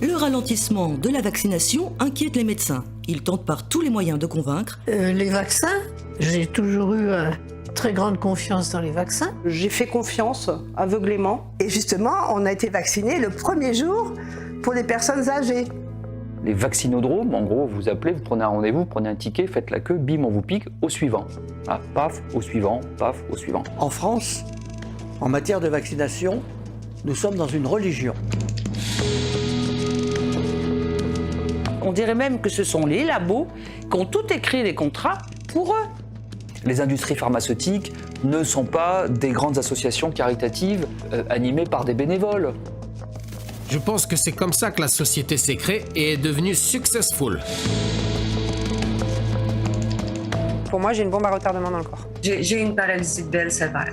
Le ralentissement de la vaccination inquiète les médecins. Ils tentent par tous les moyens de convaincre. Les vaccins, j'ai toujours eu très grande confiance dans les vaccins. J'ai fait confiance aveuglément. Et justement, on a été vaccinés le premier jour pour les personnes âgées. Les vaccinodromes, en gros, vous appelez, vous prenez un rendez-vous, vous prenez un ticket, faites la queue, bim, on vous pique, au suivant. Ah, paf, au suivant, paf, au suivant. En France, en matière de vaccination, nous sommes dans une religion. On dirait même que ce sont les labos qui ont tout écrit les contrats pour eux. Les industries pharmaceutiques ne sont pas des grandes associations caritatives animées par des bénévoles. Je pense que c'est comme ça que la société s'est créée et est devenue successful. Pour moi, j'ai une bombe à retardement dans le corps. J'ai une paralysie de sévère.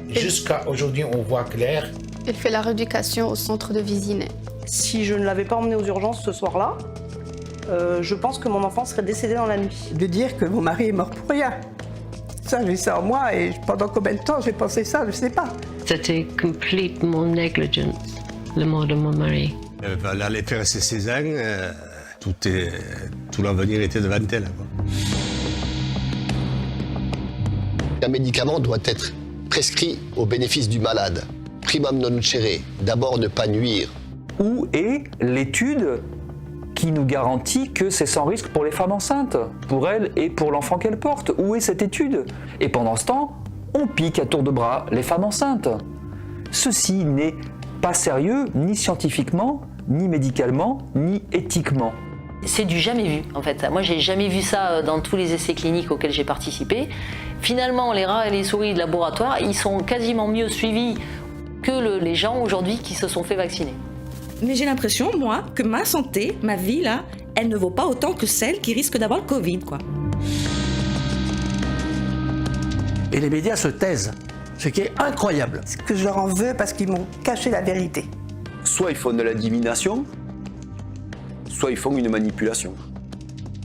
Jusqu'à aujourd'hui, on voit clair. Elle fait la rééducation au centre de Vésinet. Si je ne l'avais pas emmené aux urgences ce soir-là, je pense que mon enfant serait décédé dans la nuit. De dire que mon mari est mort pour rien. Ça, j'ai ça en moi et pendant combien de temps j'ai pensé ça, je ne sais pas. C'était complètement négligence, le mort de mon mari. Elle allait faire ses 16 ans, tout l'avenir était devant elle. Un médicament doit être prescrit au bénéfice du malade. Primum non nocere, d'abord ne pas nuire. Où est l'étude qui nous garantit que c'est sans risque pour les femmes enceintes, pour elles et pour l'enfant qu'elles portent? Où est cette étude? Et pendant ce temps, on pique à tour de bras les femmes enceintes. Ceci n'est pas sérieux, ni scientifiquement, ni médicalement, ni éthiquement. C'est du jamais vu, en fait. Moi, j'ai jamais vu ça dans tous les essais cliniques auxquels j'ai participé. Finalement, les rats et les souris de laboratoire, ils sont quasiment mieux suivis que les gens aujourd'hui qui se sont fait vacciner. Mais j'ai l'impression, moi, que ma santé, ma vie, là, elle ne vaut pas autant que celle qui risque d'avoir le Covid, quoi. Et les médias se taisent, ce qui est incroyable. Ce que je leur en veux parce qu'ils m'ont caché la vérité. Soit ils font de la divination, soit ils font une manipulation.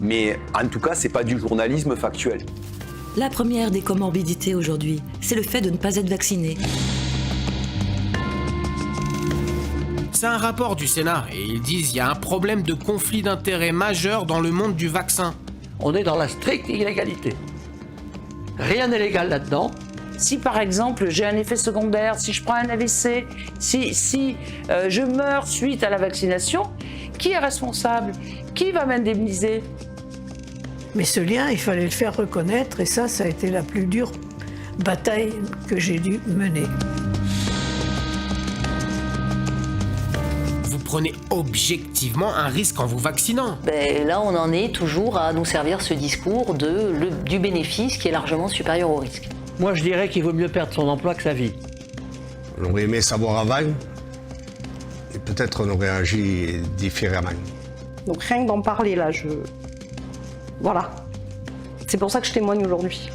Mais en tout cas, c'est pas du journalisme factuel. La première des comorbidités aujourd'hui, c'est le fait de ne pas être vacciné. C'est un rapport du Sénat et ils disent qu'il y a un problème de conflit d'intérêts majeur dans le monde du vaccin. On est dans la stricte illégalité. Rien n'est légal là-dedans. Si par exemple j'ai un effet secondaire, si je prends un AVC, si je meurs suite à la vaccination, qui est responsable? Qui va m'indemniser? Mais ce lien, il fallait le faire reconnaître et ça a été la plus dure bataille que j'ai dû mener. Vous prenez objectivement un risque en vous vaccinant. Là, on en est toujours à nous servir ce discours du bénéfice qui est largement supérieur au risque. Moi, je dirais qu'il vaut mieux perdre son emploi que sa vie. On aurait aimé savoir avant, et peut-être on aurait agi différemment. Donc rien que d'en parler là, voilà. C'est pour ça que je témoigne aujourd'hui.